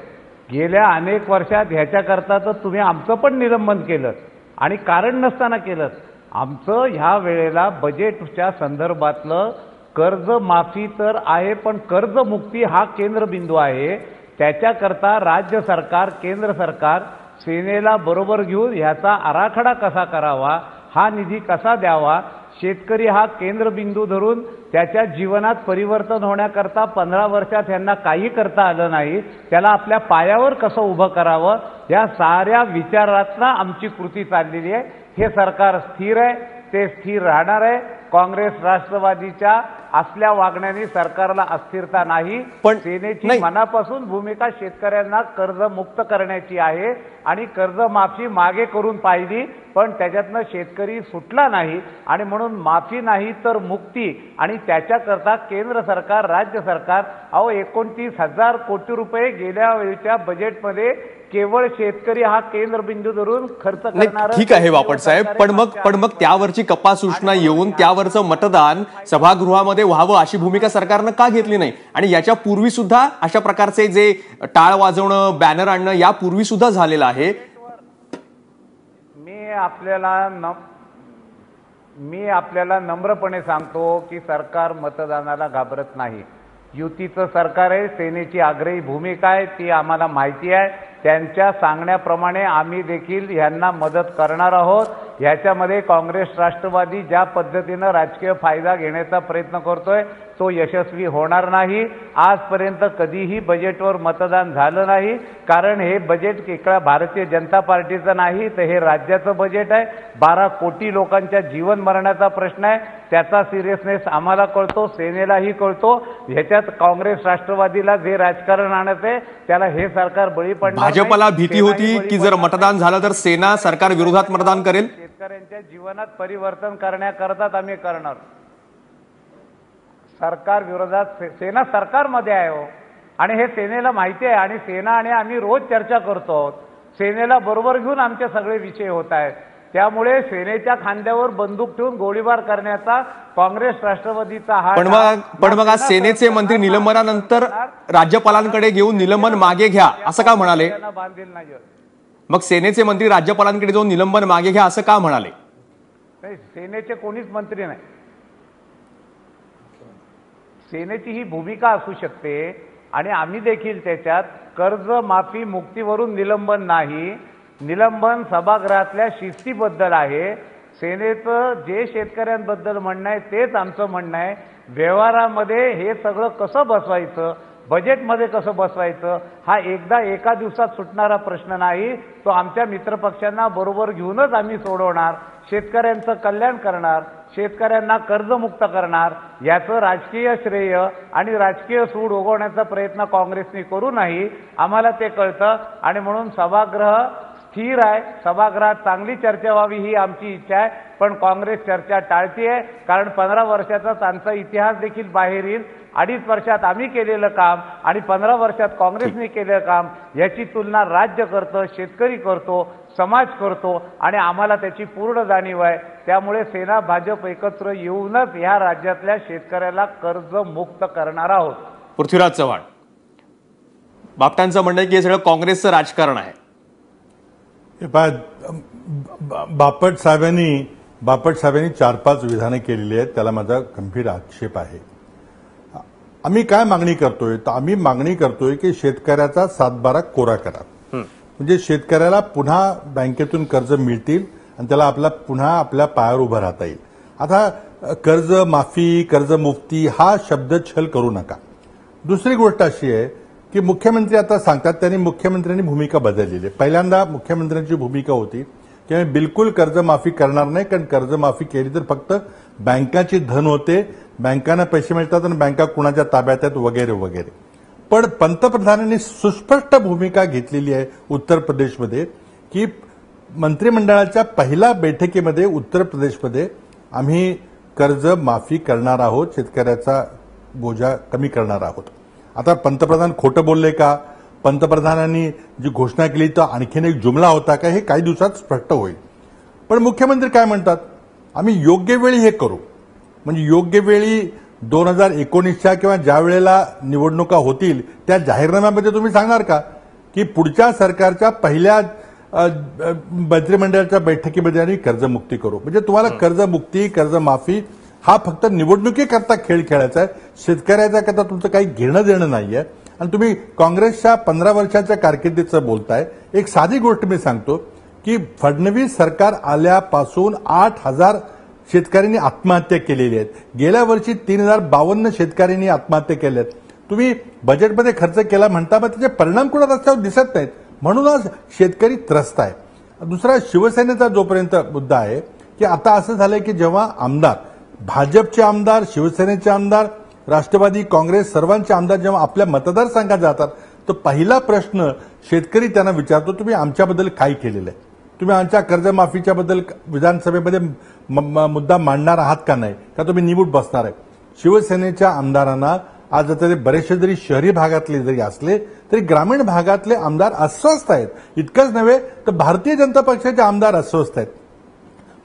S5: गेल्या अनेक वर्षात ह्याच्याकरता तर तुम्ही आमचं पण निलंबन केलं आणि कारण नसताना केलं. आमचं ह्या वेळेला बजेटच्या संदर्भातलं कर्जमाफी तर आहे, पण कर्जमुक्ती हा केंद्रबिंदू आहे. त्याच्याकरता राज्य सरकार, केंद्र सरकार सेनेला बरोबर घेऊन ह्याचा आराखडा कसा करावा, हा निधी कसा द्यावा, शेतकरी हा केंद्रबिंदू धरून त्याच्या जीवनात परिवर्तन होण्याकरता 15 वर्षात ह्यांना काही करता आलं नाही, त्याला आपल्या पायावर कसं उभं करावं, या साऱ्या विचारातनं आमची कृती चाललेली आहे. हे सरकार स्थिर आहे, ते स्थिर राहणार आहे. काँग्रेस राष्ट्रवादीच्या असल्या वागण्याने सरकारला अस्थिरता नाही, पण सेनेची मनापासून भूमिका शेतकऱ्यांना कर्जमुक्त करण्याची आहे आणि कर्जमाफी मागे करून पाहिली, पण त्याच्यातनं शेतकरी सुटला नाही आणि म्हणून माफी नाही तर मुक्ती. आणि त्याच्याकरता केंद्र सरकार, राज्य सरकार 29,000 कोटी रुपये गेल्या वेळच्या बजेटमध्ये केवळ शेतकरी हा केंद्रबिंदू धरून खर्च करणार.
S1: ठीक आहे बापट साहेब, पण मग त्यावरची कपात सूचना येऊन त्यावरचं मतदान सभागृहामध्ये व्हावं अशी भूमिका सरकारनं का घेतली नाही? आणि याच्या पूर्वी सुद्धा अशा प्रकारचे जे टाळ वाजवणं, बॅनर आणणं यापूर्वी सुद्धा झालेलं आहे.
S5: मी आपल्याला नम्रपणे सांगतो की सरकार मतदानाला घाबरत नाही. युतीचं सरकार आहे, सेनेची आग्रही भूमिका आहे, ती आम्हाला माहिती आहे. त्यांच्या सांगण्याप्रमाणे आम्ही देखील यांना मदत करणार आहोत. ह्याच्यामध्ये काँग्रेस राष्ट्रवादी ज्या पद्धतीनं राजकीय फायदा घेण्याचा प्रयत्न करतोय तो यशस्वी होणार नाही. आजपर्यंत कधीही बजेटवर मतदान झालं नाही, कारण हे बजेट एका भारतीय जनता पार्टीचं नाही, तर हे राज्याचं बजेट आहे. 12 कोटी लोकांच्या जीवन मरणाचा प्रश्न आहे. त्याचा सिरियसनेस आम्हाला कळतो, सेनेलाही कळतो. ह्याच्यात काँग्रेस राष्ट्रवादीला जे राजकारण आणत आहे त्याला हे सरकार बळी पडणार.
S1: भाजपला भीती होती की जर मतदान झालं तर सेना सरकार विरोधात मतदान करेल.
S5: शेतकऱ्यांच्या जीवनात परिवर्तन करण्याकरताच आम्ही करणार. सरकार विरोधात सेना सरकारमध्ये आहे हो, आणि हे सेनेला माहिती आहे. आणि सेना आणि आम्ही रोज चर्चा करतो. सेनेला बरोबर घेऊन आमचे सगळे विषय होत आहेत. त्यामुळे सेनेच्या खांद्यावर बंदूक ठेवून गोळीबार करण्याचा काँग्रेस राष्ट्रवादीचा हा.
S1: पण मग आज सेनेचे मंत्री निलंबनानंतर राज्यपालांकडे घेऊन निलंबन मागे घ्या असं का म्हणाले?
S5: बांधील नाही.
S1: मग सेनेचे मंत्री राज्यपालांकडे जाऊन निलंबन मागे घ्या असं का म्हणाले?
S5: सेनेचे कोणीच मंत्री नाही. सेनेची ही भूमिका असू शकते आणि आम्ही देखील त्याच्यात कर्जमाफी मुक्तीवरून निलंबन नाही, निलंबन सभागृहातल्या शिस्तीबद्दल आहे. सेनेचं जे शेतकऱ्यांबद्दल म्हणणं आहे तेच आमचं म्हणणं आहे. व्यवहारामध्ये हे सगळं कसं बसवायचं, बजेटमध्ये कसं बसवायचं, हा एका दिवसात सुटणारा प्रश्न नाही. तो आमच्या मित्रपक्षांना बरोबर घेऊनच आम्ही सोडवणार. शेतकऱ्यांचं कल्याण करणार, शेतकऱ्यांना कर्जमुक्त करणार. याचं राजकीय श्रेय आणि राजकीय सूड उगवण्याचा प्रयत्न काँग्रेसने करू नाही, आम्हाला ते कळतं. आणि म्हणून सभागृह स्थिर आहे, सभागृहात चांगली चर्चा व्हावी ही आमची इच्छा आहे. पण काँग्रेस चर्चा टाळतीये, कारण 15 वर्षाचा त्यांचा इतिहास देखील बाहेर येईल. 2.5 वर्षात आम्ही केलेलं काम आणि 15 वर्षात काँग्रेसने केलेलं काम याची तुलना राज्य करतं, शेतकरी करतो, समाज करतो आणि आम्हाला त्याची पूर्ण जाणीव आहे. त्यामुळे सेना भाजप एकत्र येऊनच ह्या राज्यातल्या शेतकऱ्याला कर्जमुक्त करणार आहोत.
S1: पृथ्वीराज चव्हाण, बापटांचं म्हणणं आहे की हे सगळं काँग्रेसचं राजकारण आहे.
S2: बापट साहेबांनी 4-5 विधानं केलेली आहेत, त्याला माझा गंभीर आक्षेप आहे. आम्ही काय मागणी करतोय, तर आम्ही मागणी करतोय की शेतकऱ्याचा 7-12 कोरा करा. म्हणजे शेतकऱ्याला पुन्हा बँकेतून कर्ज मिळतील आणि त्याला पुन्हा आपल्या पायावर उभं राहता येईल. आता कर्ज माफी, कर्जमुक्ती हा शब्द छल करू नका. दुसरी गोष्ट अशी आहे की मुख्यमंत्री आता सांगतात, त्यांनी मुख्यमंत्र्यांनी भूमिका बदललेली आहे. पहिल्यांदा मुख्यमंत्र्यांची भूमिका होती की आम्ही बिलकुल कर्जमाफी करणार नाही, कारण कर्जमाफी केली तर फक्त बँकाची धन होते, बँकांना पैसे मिळतात आणि बँका कुणाच्या ताब्यात आहेत वगैरे वगैरे. पण पंतप्रधानांनी सुस्पष्ट भूमिका घेतलेली आहे उत्तर प्रदेशमध्ये की मंत्रिमंडळाच्या पहिल्या बैठकीमध्ये उत्तर प्रदेशमध्ये आम्ही कर्ज माफी करणार आहोत, शेतकऱ्याचा बोजा कमी करणार आहोत. आता पंतप्रधान खोटं बोलले का, पंतप्रधानांनी जी घोषणा केली तर आणखीन एक जुमला होता का, हे काही दिवसात स्पष्ट होईल. पण मुख्यमंत्री काय म्हणतात, आम्ही योग्य वेळी हे करू. म्हणजे योग्य वेळी 2019च्या किंवा ज्या वेळेला निवडणुका होतील त्या जाहीरनाम्यामध्ये तुम्ही सांगणार का की पुढच्या सरकारच्या पहिल्या मंत्रिमंडळाच्या बैठकीमध्ये आणि कर्जमुक्ती करू. म्हणजे तुम्हाला कर्जमुक्ती, कर्जमाफी हा फक्त निवडणुकीकरता खेळ खेळायचा आहे, शेतकऱ्याच्या करता तुमचं काही घेणं देणं नाहीये. आणि तुम्ही काँग्रेसच्या 15 वर्षाच्या कारकिर्दीचं बोलताय. एक साधी गोष्ट मी सांगतो की फडणवीस सरकार आल्यापासून 8,000 शेतकऱ्यांनी आत्महत्या केलेली आहेत. गेल्या वर्षी 3,052 शेतकऱ्यांनी आत्महत्या केल्या आहेत. तुम्ही बजेटमध्ये खर्च केला म्हणता, मग त्याचे परिणाम कुठं रस्त्यावर दिसत नाहीत, म्हणूनच शेतकरी त्रस्त आहे. दुसरा शिवसेनेचा जोपर्यंत मुद्दा आहे की आता असं झालंय की जेव्हा आमदार, भाजपचे आमदार, शिवसेनेचे आमदार, राष्ट्रवादी काँग्रेस सर्वांचे आमदार जेव्हा आपल्या मतदारसंघात जातात तर पहिला प्रश्न शेतकरी त्यांना विचारतो, तुम्ही आमच्याबद्दल काय केलेलं आहे, तुम्ही आमच्या कर्जमाफीच्या बद्दल विधानसभेमध्ये मुद्दा मांडणार आहात का नाही, का तुम्ही निवून बसणार आहे. शिवसेनेच्या आमदारांना आज आता ते बरेचसे जरी शहरी भागातले जरी असले तरी ग्रामीण भागातले आमदार अस्वस्थ आहेत. इतकंच नव्हे तर भारतीय जनता पक्षाचे आमदार अस्वस्थ आहेत.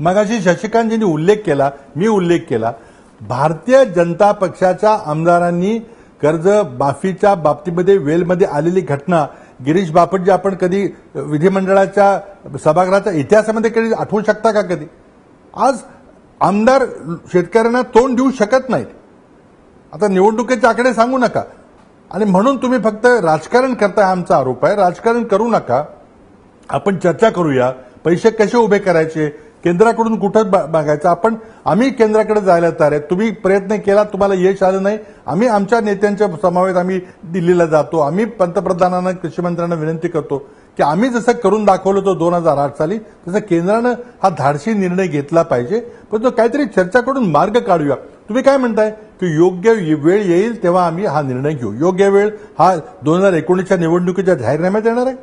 S2: मगाशी शशिकांतजींनी उल्लेख केला, मी उल्लेख केला, भारतीय जनता पक्षाच्या आमदारांनी कर्ज माफीच्या बाबतीमध्ये वेलमध्ये आलेली घटना, गिरीश बापट जी आपण कधी विधिमंडळाच्या सभागृहाच्या इतिहासामध्ये कधी आठवू शकता का कधी. आज आमदार शेतकऱ्यांना तोंड देऊ शकत नाहीत. आता निवडणुकीचे आकडे सांगू नका आणि म्हणून तुम्ही फक्त राजकारण करताय, आमचा आरोप आहे. राजकारण करू नका, आपण चर्चा करूया, पैसे कसे उभे करायचे, केंद्राकडून कुठं मागायचं. आम्ही केंद्राकडे जायला तयार आहे. तुम्ही प्रयत्न केला, तुम्हाला यश आलं नाही, आम्ही आमच्या नेत्यांच्या समावेत आम्ही दिल्लीला जातो, आम्ही पंतप्रधानांना, कृषी मंत्र्यांना विनंती करतो की आम्ही जसं करून दाखवलं होतं 2008 साली तसं केंद्रानं हा धाडसी निर्णय घेतला पाहिजे. पण तो काहीतरी चर्चा करून मार्ग काढूया. तुम्ही काय म्हणताय की योग्य वेळ येईल तेव्हा आम्ही हा निर्णय घेऊ. योग्य वेळ हा 2019च्या निवडणुकीच्या जाहीरनाम्यात येणार आहे.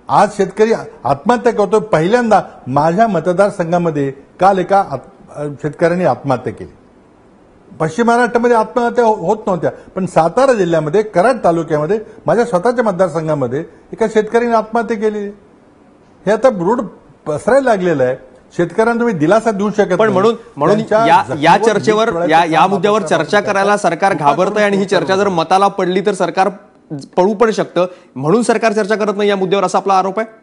S2: आज शेतकरी आत्महत्या करतो. पहिल्यांदा माझ्या मतदारसंघामध्ये काल एका शेतकऱ्यांनी आत्महत्या केली. पश्चिम महाराष्ट्रामध्ये आत्महत्या होत नव्हत्या, पण सातारा जिल्ह्यामध्ये कराड तालुक्यामध्ये माझ्या स्वतःच्या मतदारसंघामध्ये एका शेतकऱ्याने आत्महत्या केली. हे आता ब्रूड पसरायला लागलेलं आहे. शेतकऱ्यांना तुम्ही दिलासा देऊ शकत
S1: पण म्हणून या चर्चेवर, या मुद्द्यावर चर्चा करायला सरकार घाबरतंय आणि ही चर्चा जर मताला पडली तर सरकार पळू पण शकतं, म्हणून सरकार चर्चा करत नाही या मुद्द्यावर, असा आपला आरोप आहे.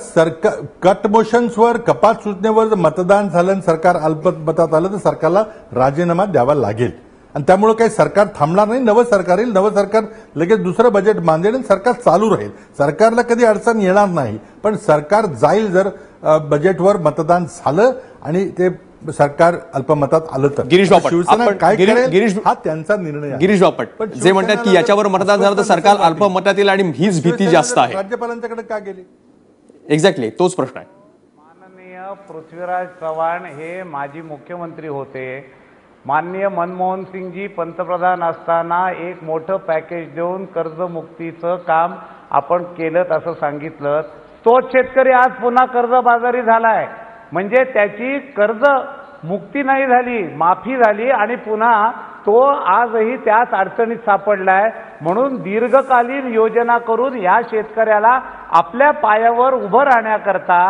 S2: सरकार कट मोशन्सवर, कपात सूचनेवर जर मतदान झालं आणि सरकार अल्पमतात आलं तर सरकारला राजीनामा द्यावा लागेल. आणि त्यामुळे काही सरकार थांबणार नाही. नवं सरकार येईल, नवं सरकार लगेच दुसरं बजेट बांधेल आणि सरकार चालू राहील. सरकारला कधी अडचण येणार नाही, पण सरकार जाईल जर बजेटवर मतदान झालं आणि ते सरकार अल्पमतात आलं तर.
S1: गिरीश बापट,
S2: शिवसेना काय करेल हा त्यांचा निर्णय आहे.
S1: गिरीश बापट जे म्हणतात की याच्यावर मतदान झालं तर सरकार अल्पमतात येईल आणि हीच भीती जास्त आहे.
S2: राज्यपालांच्याकडे का गेली?
S1: एक्झॅक्टली तोच प्रश्न आहे.
S5: माननीय पृथ्वीराज चव्हाण हे माजी मुख्यमंत्री होते. माननीय मनमोहन सिंगजी पंतप्रधान असताना एक मोठं पॅकेज देऊन कर्जमुक्तीचं काम आपण केलं असं सांगितलं. तोच शेतकरी आज पुन्हा कर्जबाजारी झालाय. म्हणजे त्याची कर्ज मुक्ती नाही झाली, माफी झाली आणि पुन्हा तो आजही त्याच अडचणीत सापडलाय. म्हणून दीर्घकालीन योजना करून या शेतकऱ्याला आपल्या पायावर उभं राहण्याकरता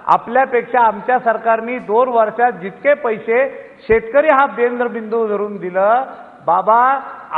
S5: आपल्यापेक्षा आमच्या सरकारने 2 वर्षात जितके पैसे शेतकरी हा केंद्रबिंदू धरून दिलं, बाबा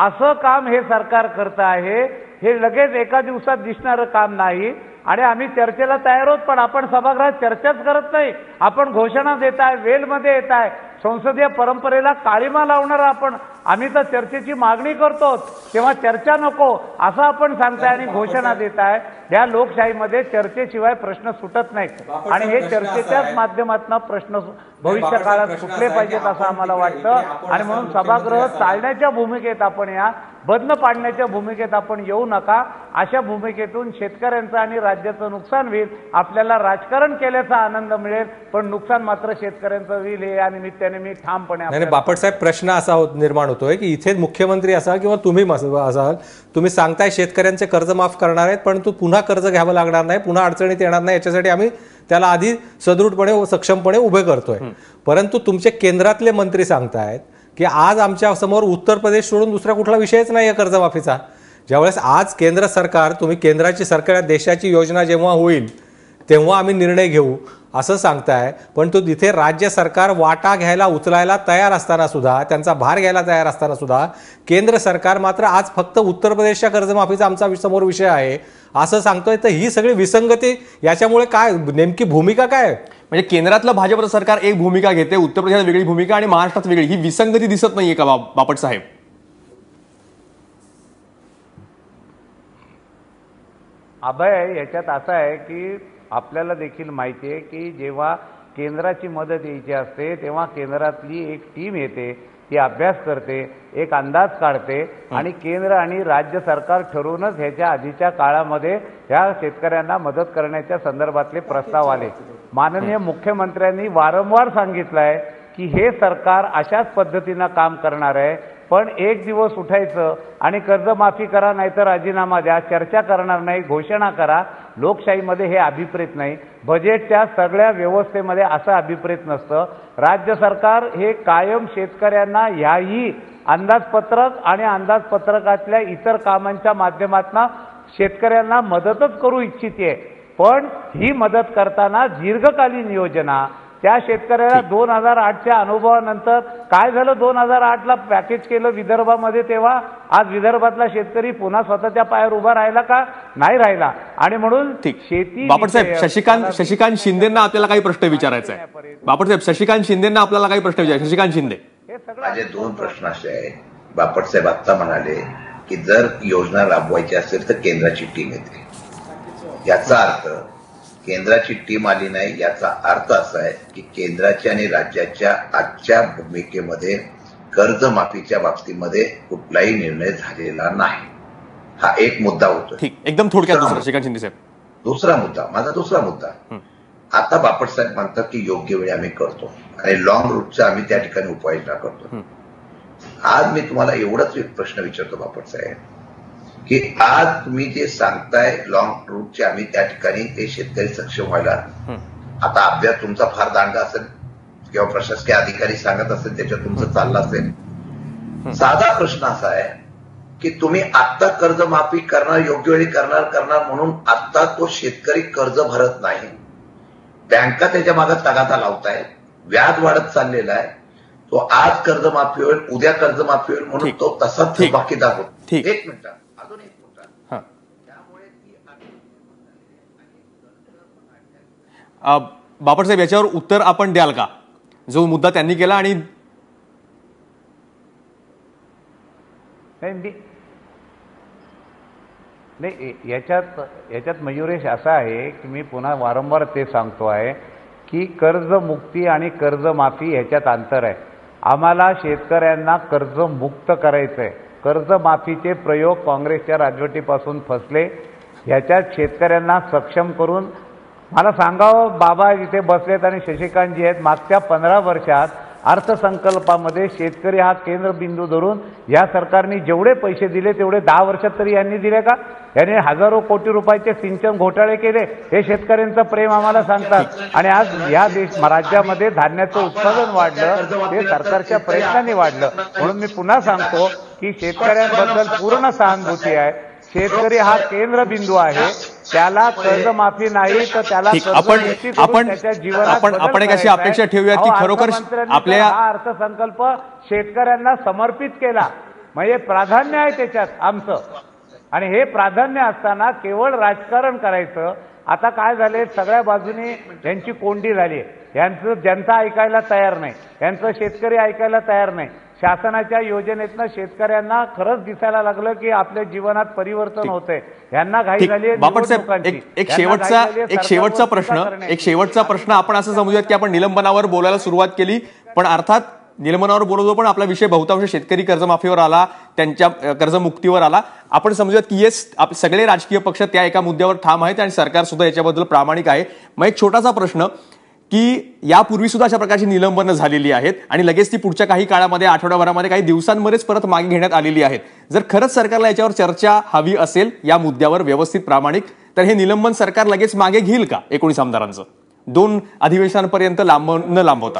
S5: असं काम हे सरकार करत आहे. हे लगेच एका दिवसात दिसणारं काम नाही. आणि आम्ही चर्चेला तयार आहोत, पण आपण सभागृहात चर्चाच करत नाही. आपण घोषणा देताय, वेलमध्ये येताय, संसदीय परंपरेला काळीमा लावणार आपण आम्ही तर चर्चेची मागणी करतो, तेव्हा चर्चा नको असं आपण सांगताय आणि घोषणा देताय. या लोकशाहीमध्ये चर्चेशिवाय प्रश्न सुटत नाहीत आणि हे चर्चेच्याच माध्यमातून प्रश्न भविष्य काळात सुटले पाहिजेत असं आम्हाला वाटतं. आणि म्हणून सभागृह चालण्याच्या भूमिकेत आपण या, बंद पाडण्याच्या भूमिकेत आपण येऊ नका. अशा भूमिकेतून शेतकऱ्यांचं आणि राज्याचं नुकसान होईल. आपल्याला राजकारण केल्याचा आनंद मिळेल, पण नुकसान मात्र शेतकऱ्यांचं होईल हे या निमित्ताने मी ठामपणे.
S4: नाही बापटसाहेब, प्रश्न असा निर्माण होतोय की इथे मुख्यमंत्री असाल किंवा तुम्ही असाल, तुम्ही सांगताय शेतकऱ्यांचे कर्ज माफ करणार आहेत, पण तू पुन्हा कर्ज घ्यावं लागणार नाही, पुन्हा अडचणीत येणार नाही, याच्यासाठी आम्ही त्याला आधी सदृढपणे व सक्षमपणे उभे करतोय. परंतु तुमचे केंद्रातले मंत्री सांगतायत की आज आमच्या समोर उत्तर प्रदेश सोडून दुसरा कुठला विषयच नाही आहे कर्जमाफीचा. ज्यावेळेस आज केंद्र सरकार, तुम्ही केंद्राची सरकार देशाची योजना जेव्हा होईल तेव्हा आम्ही निर्णय घेऊ असं सांगताय, पण तो तिथे राज्य सरकार वाटा घ्यायला उचलायला तयार असताना सुद्धा, त्यांचा भार घ्यायला तयार असताना सुद्धा केंद्र सरकार मात्र आज फक्त उत्तर प्रदेशच्या कर्जमाफीचा आमचा समोर विषय आहे असं सांगतोय. तर ही सगळी विसंगती, याच्यामुळे काय नेमकी भूमिका काय?
S1: म्हणजे केंद्रातलं भाजपचं सरकार एक भूमिका घेते, उत्तर प्रदेशात वेगळी भूमिका आणि महाराष्ट्रात वेगळी, ही विसंगती दिसत नाहीये का बापट साहेब?
S5: अभय, याच्यात असं आहे की आपल्याला देखील माहिती आहे की जेव्हा केंद्राची मदत यायची असते तेव्हा केंद्रातली एक टीम येते, ती अभ्यास करते, एक अंदाज काढते आणि केंद्र आणि राज्य सरकार ठरवूनच ह्याच्या आधीच्या काळामध्ये ह्या शेतकऱ्यांना मदत करण्याच्या संदर्भातले प्रस्ताव आले. माननीय मुख्यमंत्र्यांनी वारंवार सांगितलंय की हे सरकार अशाच पद्धतीनं काम करणार आहे, पण एक दिवस उठायचं आणि कर्जमाफी करा नाहीतर राजीनामा द्या, चर्चा करणार नाही, घोषणा करा. लोकशाहीमध्ये हे अभिप्रेत नाही. बजेटच्या सगळ्या व्यवस्थेमध्ये असं अभिप्रेत नसतं. राज्य सरकार हे कायम शेतकऱ्यांना ह्याही अंदाजपत्रक आणि अंदाजपत्रकातल्या इतर कामांच्या माध्यमातून शेतकऱ्यांना मदतच करू इच्छिते, पण ही मदत करताना दीर्घकालीन योजना त्या शेतकऱ्याला 2008च्या अनुभवानंतर काय झालं, 2008ला पॅकेज केलं विदर्भामध्ये, तेव्हा आज विदर्भातला शेतकरी पुन्हा स्वतःच्या पायावर उभा राहिला का? नाही राहिला. आणि म्हणून शेती.
S1: बापटसाहेब, शशिकांत शिंदेंना आपल्याला काही प्रश्न विचारायचा आहे. बापटसाहेब, शशिकांत शिंदेंना आपल्याला काही प्रश्न विचारायचे. शशिकांत शिंदे,
S3: माझे दोन प्रश्न असे आहेत. बापटसाहेब आत्ता म्हणाले की जर योजना राबवायची असेल तर केंद्राची टीम येते. याचा अर्थ केंद्राची टीम आली नाही, याचा अर्थ असा आहे की केंद्राच्या आणि राज्याच्या आजच्या भूमिकेमध्ये कर्जमाफीच्या बाबतीमध्ये कुठलाही निर्णय झालेला नाही. हा एक मुद्दा होतो.
S1: ठीक, एकदम थोडक्यात दुसरा श्रीकांत शिंदे साहेब.
S3: माझा दुसरा मुद्दा, आता बापटसाहेब म्हणतात की योग्य वेळी आम्ही करतो आणि लॉंग रूटचा आम्ही त्या ठिकाणी उपाययोजना करतो. आज मी तुम्हाला एवढाच एक प्रश्न विचारतो बापटसाहेब, की आज तुम्ही जे सांगताय लॉंग रूटचे आम्ही त्या ठिकाणी ते शेतकरी सक्षम व्हायला, आता अभ्यास तुमचा फार दांडगा असेल किंवा प्रशासकीय अधिकारी सांगत असेल त्याच्यात तुमचं चाललं असेल. साधा प्रश्न असा आहे की तुम्ही आत्ता कर्जमाफी करणार, योग्य वेळी करणार म्हणून आत्ता तो शेतकरी कर्ज भरत नाही, बँका त्याच्या मागे तगादा लावताय, व्याज वाढत चाललेला आहे. तो आज कर्जमाफी होईल, उद्या कर्जमाफी होईल म्हणून तो तसाच बाकीदार होतो. एक मिनिट, अजून एक मुद्दा. त्यामुळे
S1: बापटसाहेब, याच्यावर उत्तर आपण द्याल का, जो मुद्दा त्यांनी केला? आणि
S5: नाही, याच्यात मयुरेश असा आहे की मी पुन्हा वारंवार ते सांगतो आहे की कर्जमुक्ती आणि कर्जमाफी ह्याच्यात अंतर आहे. आम्हाला शेतकऱ्यांना कर्जमुक्त करायचंय. कर्जमाफीचे प्रयोग काँग्रेसच्या राजवटीपासून फसले. ह्याच्यात शेतकऱ्यांना सक्षम करून मला सांगावं, बाबा इथे बसलेत आणि शशिकांतजी आहेत, मागच्या 15 वर्षात अर्थसंकल्पामध्ये शेतकरी हा केंद्रबिंदू धरून या सरकारने जेवढे पैसे दिले तेवढे 10 वर्षात तरी यांनी दिले का? यांनी हजारो कोटी रुपयाचे सिंचन घोटाळे केले. हे शेतकऱ्यांचं प्रेम आम्हाला सांगतात. आणि आज या राज्यामध्ये धान्याचं उत्पादन वाढलं, ते सरकारच्या प्रयत्नांनी वाढलं. म्हणून मी पुन्हा सांगतो की शेतकऱ्यांबद्दल पूर्ण सहानुभूती आहे. शेतकरी हा केंद्रबिंदू आहे. त्याला कर्जमाफी नाही तर त्याला
S1: आपण एक अशी अपेक्षा ठेवूया की खरोखर आपल्या
S5: अर्थसंकल्प शेतकऱ्यांना समर्पित केला, म्हणजे प्राधान्य आहे त्याच्यात आमचं. आणि हे प्राधान्य असताना केवळ राजकारण करायचं. आता काय झाले, सगळ्या बाजूने यांची कोंडी झाली. यांचं जनता ऐकायला तयार नाही, यांचं शेतकरी ऐकायला तयार नाही. शासनाच्या योजनेतनं शेतकऱ्यांना खरंच दिसायला लागलं की आपल्या जीवनात परिवर्तन होतंय. यांना घाई झाली
S1: बापटसाहेब, एक शेवटचा प्रश्न आपण असं समजूयात की आपण निलंबनावर बोलायला सुरुवात केली, पण अर्थात निलंबनावर बोलवतो पण आपला विषय बहुतांश शेतकरी कर्जमाफीवर आला, त्यांच्या कर्जमुक्तीवर आला. आपण समजूयात की सगळे राजकीय पक्ष त्या एका मुद्द्यावर ठाम आहेत आणि सरकार सुद्धा याच्याबद्दल प्रामाणिक आहे. मग एक छोटासा प्रश्न की यापूर्वी सुद्धा अशा प्रकारची निलंबनं झालेली आहेत आणि लगेच ती पुढच्या काही काळामध्ये, आठवड्याभरामध्ये, काही दिवसांमध्येच परत मागे घेण्यात आलेली आहेत. जर खरंच सरकारला याच्यावर चर्चा हवी असेल, या मुद्द्यावर व्यवस्थित प्रामाणिक, तर हे निलंबन सरकार लगेच मागे घेईल का 19 आमदारांचं 2 अधिवेशनांपर्यंत न लांबवता?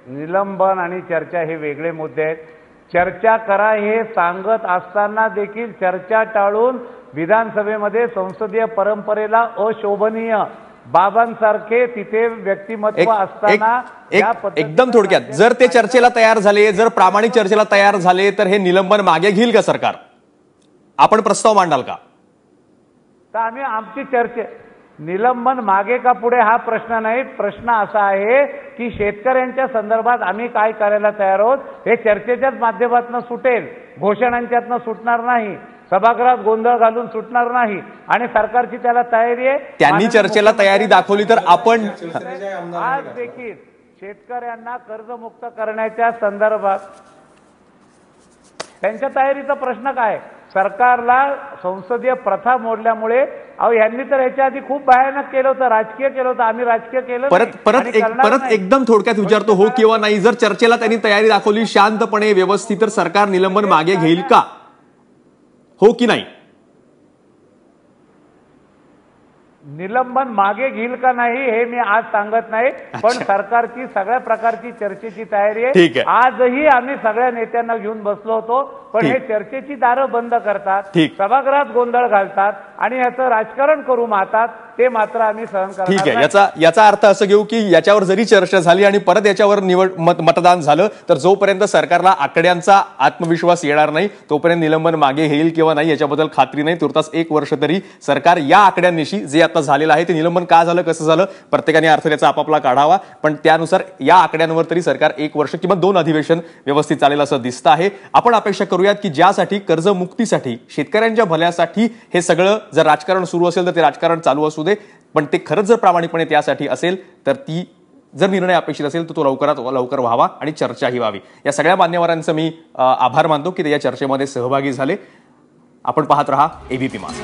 S5: निलंबन आणि चर्चा हे वेगळे मुद्दे आहेत. चर्चा करा हे सांगत असताना देखील चर्चा टाळून विधानसभेमध्ये संसदीय परंपरेला अशोभनीय बाबांसारखे तिथे व्यक्तिमत्व असताना
S1: एकदम थोडक्यात, जर ते चर्चेला तयार झाले, जर प्रामाणिक चर्चेला तयार झाले, तर हे निलंबन मागे घेईल का सरकार? आपण प्रस्ताव मांडाल का?
S5: तर आम्ही आमची निलंबन मागे का पुढे हा प्रश्न नाही. प्रश्न असा आहे की शेतकऱ्यांच्या संदर्भात आम्ही काय करायला तयार आहोत हे चर्चेच्याच माध्यमातून सुटेल, घोषणांच्यातनं सुटणार नाही, सभागृहात गोंधळ घालून सुटणार नाही आणि सरकारची त्याला तयारी आहे.
S1: त्यांनी चर्चेला तयारी दाखवली तर आपण
S5: आज देखील शेतकऱ्यांना कर्जमुक्त करण्याच्या संदर्भात त्यांच्या तयारीचा प्रश्न काय? सरकारला संसदीय प्रथा मोडल्यामुळे यांनी तर याच्या आधी खूप भयानक केलं होतं, राजकीय केलं होतं. आम्ही राजकीय केलं
S1: परत एकदम थोडक्यात विचारतो, हो किंवा नाही, जर चर्चेला त्यांनी तयारी दाखवली शांतपणे व्यवस्थित, तर सरकार निलंबन मागे घेईल का? हो की नाही?
S5: निलंबन मागे घेईल का नाही हे मी आज सांगत नाही, पण सरकारची सगळ्या प्रकारची चर्चेची तयारी आहे. आजही आम्ही सगळ्या नेत्यांना घेऊन बसलो होतो, पण हे चर्चेची दारं बंद करतात, सभागृहात गोंधळ घालतात आणि याचं राजकारण करू मातात, ते मात्र आम्ही सहन करणार नाही.
S1: ठीक आहे, याचा अर्थ असं घेऊ की याच्यावर जरी चर्चा झाली आणि परत याच्यावर मतदान झालं, तर जोपर्यंत सरकारला आकड्यांचा आत्मविश्वास येणार नाही तोपर्यंत निलंबन मागे घेईल किंवा नाही याच्याबद्दल खात्री नाही. तुर्तास 1 वर्ष तरी सरकार या आकड्यांनिशी जे आता झालेलं आहे ते निलंबन का झालं, कसं झालं, प्रत्येकाने अर्थ त्याचा आपापला काढावा, पण त्यानुसार या आकड्यांवर तरी सरकार 1 वर्ष किंवा 2 अधिवेशन व्यवस्थित चालेल असं दिसतं आहे. आपण अपेक्षा करूयात की ज्यासाठी कर्जमुक्तीसाठी, शेतकऱ्यांच्या भल्यासाठी हे सगळं जर राजकारण सुरू असेल तर ते राजकारण चालू असू दे, पण ते खरंच जर प्रामाणिकपणे त्यासाठी असेल तर जर निर्णय अपेक्षित असेल तर तो लवकरात लवकर व्हावा आणि चर्चाही व्हावी. या सगळ्या मान्यवरांचं मी आभार मानतो की ते या चर्चेमध्ये सहभागी झाले. आपण पाहत रहा एबीपी माझा.